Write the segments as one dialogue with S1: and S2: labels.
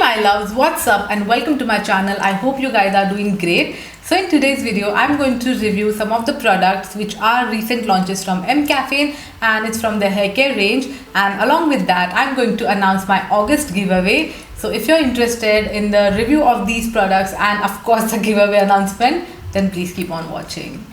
S1: my loves, what's up and welcome to my channel. I hope you guys are doing great. So in today's video I'm going to review some of the products which are recent launches from MCaffeine, and it's from the hair care range, and along with that I'm going to announce my August giveaway. So if you're interested in the review of these products and of course the giveaway announcement, then please keep on watching.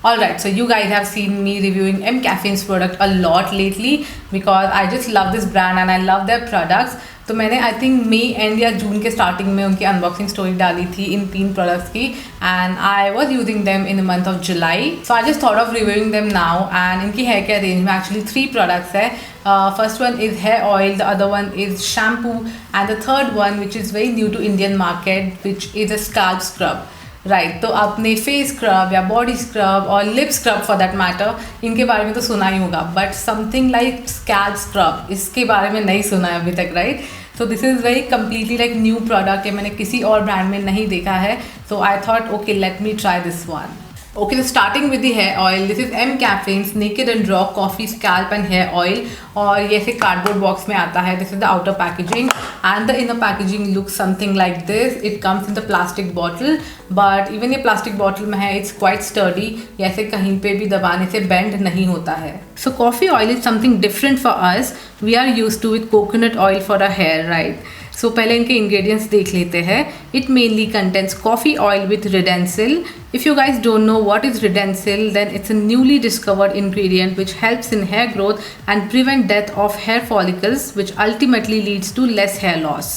S1: Alright, so you guys have seen me reviewing MCaffeine's product a lot lately because I just love this brand and I love their products. तो मैंने I think May and या जून के starting में उनकी unboxing story डाली थी इन 3 products की, and I was using them in the month of July. So I just thought of reviewing them now. And इनकी हेयर केयर रेंज में एक्चुअली 3 प्रोडक्ट्स है. First one is hair oil, the other one is shampoo, and the third one which is very new to Indian market which is a scalp scrub. Right, तो आपने face scrub या body scrub और lip scrub for that matter इनके बारे में तो सुना ही होगा, but something like scalp scrub इसके बारे में नहीं सुना है अभी तक. Right, so this is very completely like new product, ये मैंने किसी और ब्रांड में नहीं देखा है. So I thought okay let me try this one. Okay, so starting with the hair oil, this is MCaffeine's Naked and Raw Coffee Scalp and Hair Oil, और ये ऐसे कार्डबोर्ड बॉक्स में आता है. This is the outer packaging and the inner packaging looks something like this. It comes in the plastic bottle, but even ये plastic bottle में है, it's quite sturdy, ऐसे कहीं पे भी दबाने से बेंड नहीं होता है. So coffee oil is something different for us. We are use to with coconut oil for a hair. Right, so पहले इनके इंग्रेडिएंट्स देख लेते हैं. It mainly contents coffee oil with Redensyl. If you guys don't know what is Redensil, then it's a newly discovered ingredient which helps in hair growth and prevent death of hair follicles, which ultimately leads to less hair loss.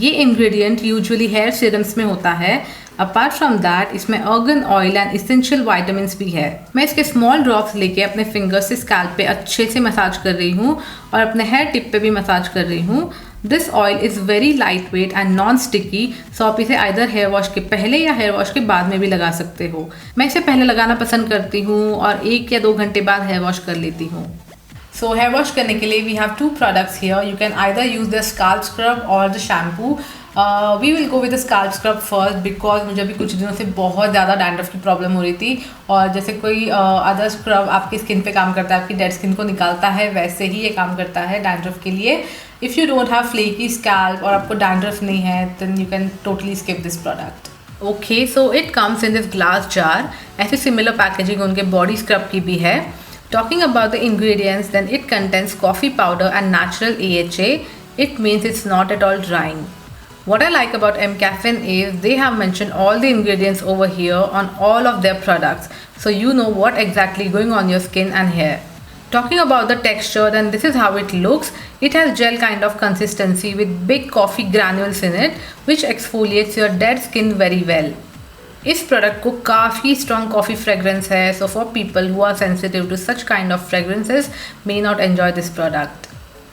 S1: ये ingredient usually hair serums में होता है. Apart from that, इसमें argan oil and essential vitamins भी है. मैं इसके small drops लेके अपने fingers से scalp पे अच्छे से मसाज कर रही हूँ और अपने hair tip पे भी मसाज कर रही हूँ. This oil is very lightweight and non sticky, so आप इसे आइदर हेयर वॉश के पहले या हेयर वॉश के बाद में भी लगा सकते हो. मैं इसे पहले लगाना पसंद करती हूँ और 1 या 2 घंटे बाद हेयर वॉश कर लेती हूँ. सो हेयर वॉश करने के लिए we have 2 products here. You can either use the scalp scrub और the shampoo. We will go with the scalp scrub first because मुझे अभी कुछ दिनों से बहुत ज़्यादा डैंड्रफ की प्रॉब्लम हो रही थी, और जैसे कोई अदर स्क्रब आपकी स्किन पे काम करता है, आपकी डेड स्किन को निकालता है, वैसे ही ये काम करता है डैंड्रफ के लिए. If you don't have flaky scalp और आपको डैंड्रफ नहीं है, then you can totally skip this product. Okay, so it comes in this glass jar. ऐसे सिमिलर पैकेजिंग उनके बॉडी स्क्रब की भी है. Talking about the ingredients, then it contains coffee powder and natural AHA. It means it's not at all drying. What I like about MCaffeine is they have mentioned all the ingredients over here on all of their products, so you know what exactly going on your skin and hair. Talking about the texture, then this is how it looks. It has gel kind of consistency with big coffee granules in it, which exfoliates your dead skin very well. इस product को काफ़ी strong coffee fragrance है, so for people who are sensitive to such kind of fragrances may not enjoy this product.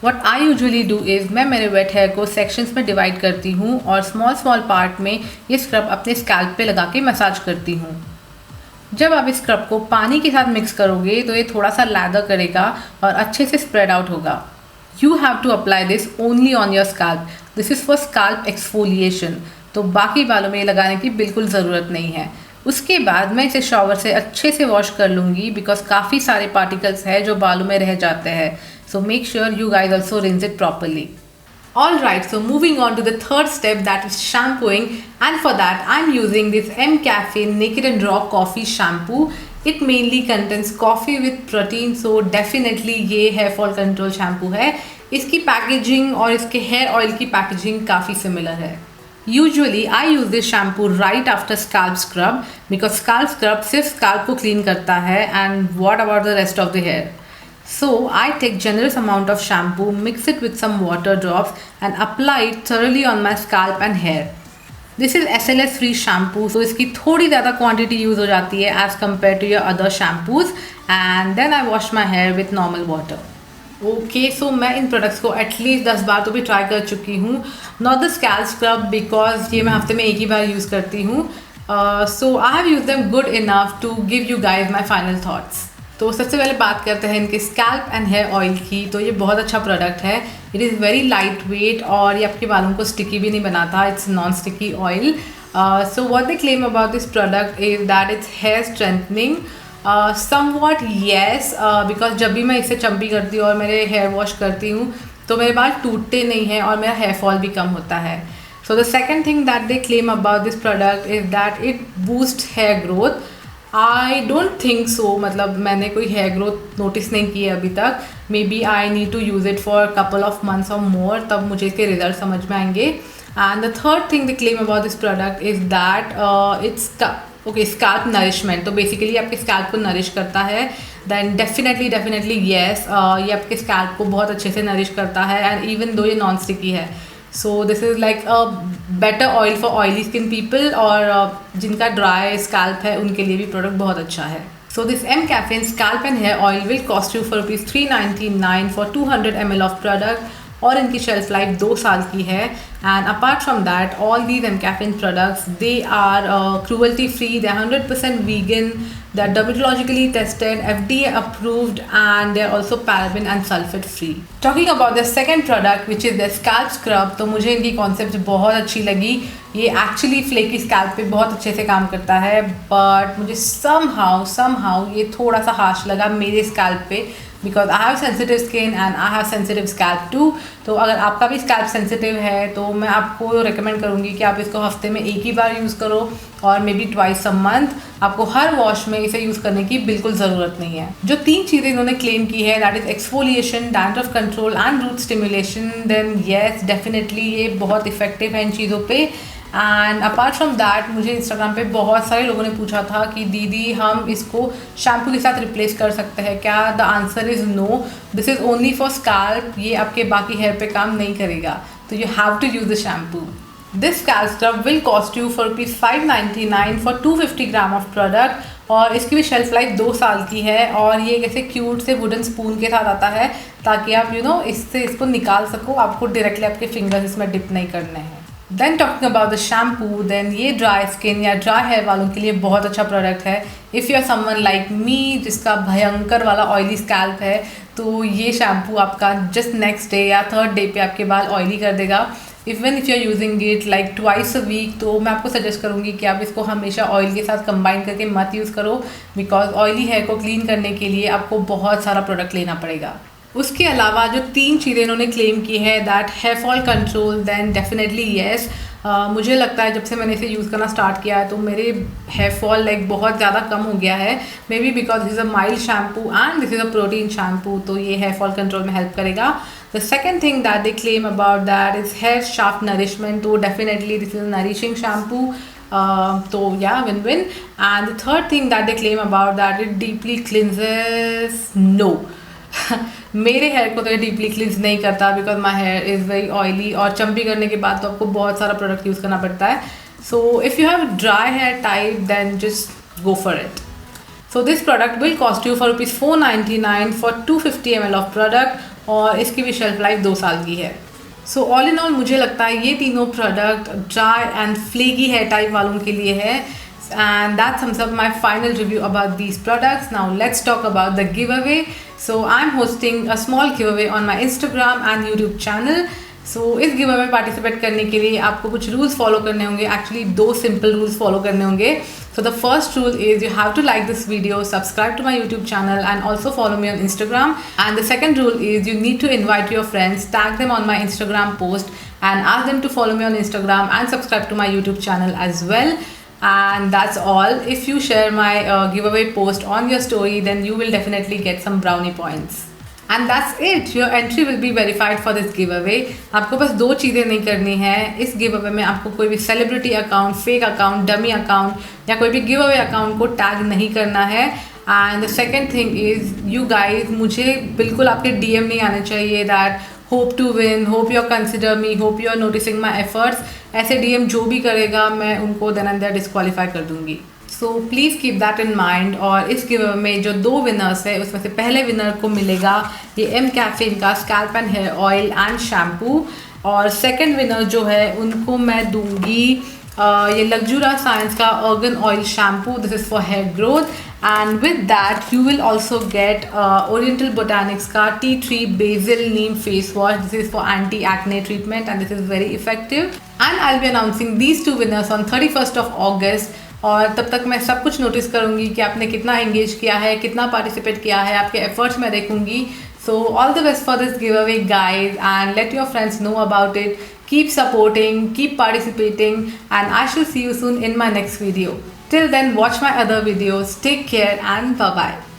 S1: What I usually do is मैं मेरे wet hair को sections में divide करती हूँ और स्मॉल पार्ट में ये स्क्रब अपने स्कैल्प पे लगा के मसाज करती हूँ. जब आप इस स्क्रब को पानी के साथ मिक्स करोगे तो ये थोड़ा सा लैदर करेगा और अच्छे से स्प्रेड आउट होगा. You have to apply this only on your scalp. This is for scalp exfoliation, तो बाकी बालों में ये लगाने की बिल्कुल ज़रूरत नहीं है. उसके बाद मैं इसे शॉवर से अच्छे से वॉश कर लूँगी बिकॉज काफ़ी सारे पार्टिकल्स हैं जो बालों में रह जाते हैं. So make sure you guys also rinse it properly. Alright, so moving on to the third step, that is shampooing, and for that I'm using this MCaffeine Naked and Raw Coffee Shampoo. It mainly contains coffee with protein, so definitely ये hair fall control shampoo है. इसकी packaging और इसके hair oil की packaging काफ़ी similar है. Usually I use this shampoo right after scalp scrub because scalp scrub सिर्फ scalp को clean करता है, and what about the rest of the hair? So I take generous amount of shampoo, mix it with some water drops and apply it thoroughly on my scalp and hair. This is SLS free shampoo, so इसकी थोड़ी ज़्यादा quantity use हो जाती है as compared to your other shampoos, and then I wash my hair with normal water. Okay, so मैं इन products को at least 10 बार तो भी ट्राई कर चुकी हूँ. Not the scalp scrub because ये मैं हफ्ते में 1 ही बार यूज़ करती हूँ. So I have use them good enough to give you guys my final thoughts. तो सबसे पहले बात करते हैं इनके स्कैल्प एंड हेयर ऑयल की. तो ये बहुत अच्छा प्रोडक्ट है. It is very light weight और ये आपके बालों को स्टिकी भी नहीं बनाता. It's non sticky oil. So what they claim about this product is that it's hair strengthening. Somewhat yes, because जब भी मैं इससे चंपी करती हूँ और मेरे हेयर वॉश करती हूँ तो मेरे बाल टूटते नहीं हैं और मेरा हेयर फॉल भी कम होता है. So the second thing that they claim about this product is that it boost hair growth. I don't think so, मतलब मैंने कोई हेयर ग्रोथ नोटिस नहीं की है अभी तक. Maybe I need to use it for couple of months और more, तब मुझे इसके रिजल्ट समझ में आएंगे. And the third thing they claim about this product is that it's okay scalp nourishment. तो बेसिकली आपके स्कैल्प को नरिश करता है. देन डेफिनेटली येस, ये आपके स्कैल्प को बहुत अच्छे से नरिश करता है. एंड इवन दो ये नॉन स्टिकी है, so this is like a better oil for oily skin people, और जिनका ड्राई स्कैल्प है उनके लिए भी प्रोडक्ट बहुत अच्छा है. So this mCaffeine scalp and hair oil will cost you for ₹399 for 200 ml of product, और इनकी शेल्फ लाइफ 2 साल की है. And apart from that all these mCaffeine products they are cruelty free, they are 100% vegan, they are dermatologically tested, FDA approved, and they are also paraben and sulfate free. Talking about the second product which is the scalp scrub, तो मुझे इनकी concept बहुत अच्छी लगी. ये actually flaky scalp पे बहुत अच्छे से काम करता है, बट मुझे somehow ये थोड़ा सा हार्श लगा मेरे स्कैल्प पे, because I have sensitive skin and I have sensitive scalp too. तो अगर आपका भी स्कैल्प सेंसिटिव है तो मैं आपको रिकमेंड करूँगी कि आप इसको हफ्ते में एक ही बार यूज़ करो, और may be twice a month. आपको हर वॉश में इसे यूज़ करने की बिल्कुल ज़रूरत नहीं है. जो 3 चीज़ें इन्होंने क्लेम की है, that is exfoliation, dandruff control and root stimulation, then yes definitely ये बहुत इफेक्टिव है इन चीज़ों पे. एंड अपार्ट फ्रॉम दैट मुझे इंस्टाग्राम पे बहुत सारे लोगों ने पूछा था कि दीदी हम इसको शैम्पू के साथ रिप्लेस कर सकते हैं क्या? The answer is no, this is only for scalp, ये आपके बाकी हेयर पे काम नहीं करेगा. तो you have to use the shampoo. This scalp scrub will cost you for ₹599 for 250 gram of product, और इसकी भी शेल्फ लाइफ 2 साल की है. और ये कैसे क्यूट से वुडन स्पून के साथ आता है, ताकि आप इससे इसको निकाल सको, आपको डायरेक्टली आपके फिंगर्स इसमें डिप नहीं करने हैं. Then talking about the shampoo, then ये ड्राई स्किन या ड्राई हेयर वालों के लिए बहुत अच्छा प्रोडक्ट है. If you are someone like me जिसका भयंकर वाला ऑयली स्कैल्प है, तो ये शैम्पू आपका जस्ट नेक्स्ट डे या थर्ड डे पे आपके बाल ऑयली कर देगा. Even if you are using it like twice a week, तो मैं आपको सजेस्ट करूँगी कि आप इसको हमेशा ऑयल के साथ कंबाइन करके मत यूज़ करो, बिकॉज ऑयली हेयर को क्लीन करने के लिए आपको बहुत सारा प्रोडक्ट लेना पड़ेगा. उसके अलावा जो 3 चीज़ें इन्होंने क्लेम की है, that hair fall control, then definitely yes. मुझे लगता है जब से मैंने इसे यूज़ करना स्टार्ट किया है तो मेरे हेयर फॉल लाइक बहुत ज़्यादा कम हो गया है. Maybe because this is a mild shampoo and this is a protein shampoo, तो ये हेयर फॉल कंट्रोल में हेल्प करेगा. The second thing that they claim about that is hair shaft nourishment, तो definitely this is a nourishing shampoo, तो yeah win win. And the third thing that they claim about that it deeply cleanses. No मेरे hair को तो ये deeply cleanse नहीं करता, because my here is very oily, और चंपी करने के बाद तो आपको बहुत सारा प्रोडक्ट यूज़ करना पड़ता है. So if you have dry hair type then just go for it. So this product will cost you for ₹499 for 250 ml of product, और इसकी भी शेल्फ लाइफ 2 साल की है. सो ऑल इन ऑल मुझे लगता है ये तीनों product dry and flaky hair type वालों के लिए है. And that sums up my final review about these products. Now let's talk about the giveaway. So I'm hosting a small giveaway on my Instagram and YouTube channel. So इस giveaway में participate करने के लिए आपको कुछ rules follow करने होंगे. Actually 2 simple rules follow करने होंगे. So the first rule is you have to like this video, subscribe to my YouTube channel, and also follow me on Instagram. And the second rule is you need to invite your friends, tag them on my Instagram post, and ask them to follow me on Instagram and subscribe to my YouTube channel as well. And that's all. If you share my giveaway post on your story, then you will definitely get some brownie points. And that's it. Your entry will be verified for this giveaway. आपको बस 2 चीज़ें नहीं करनी है. इस giveaway में आपको कोई भी celebrity account, fake account, dummy account या कोई भी giveaway अकाउंट को टैग नहीं करना है. And the second thing is you guys, मुझे बिल्कुल आपके DM नहीं आने चाहिए that hope to win, hope you are consider me, hope you are noticing my efforts. ऐसे DM जो भी करेगा मैं उनको देन एंड देयर डिस्क्वालीफाई कर दूंगी. So please keep that in mind. और इस गिव में जो 2 विनर्स है उसमें से पहले विनर को मिलेगा ये एम कैफीन का scalp and hair oil and shampoo, और सेकेंड विनर जो है उनको मैं दूंगी ये लग्जूरा साइंस का argan oil shampoo. This is for hair growth. And with that you will also get Oriental Botanics का tea tree basil neem face wash. This is for anti-acne treatment and this is very effective. And I'll be announcing these 2 winners on 31st of August और तब तक मैं सब कुछ notice करूँगी कि आपने कितना एंगेज किया है, कितना पार्टिसिपेट किया है, आपके एफर्ट्स मैं देखूँगी. So all the best for this giveaway, guys, and let your friends know about it. Keep supporting, keep participating, and I shall see you soon in my next video. Till then, watch my other videos. Take care and bye bye.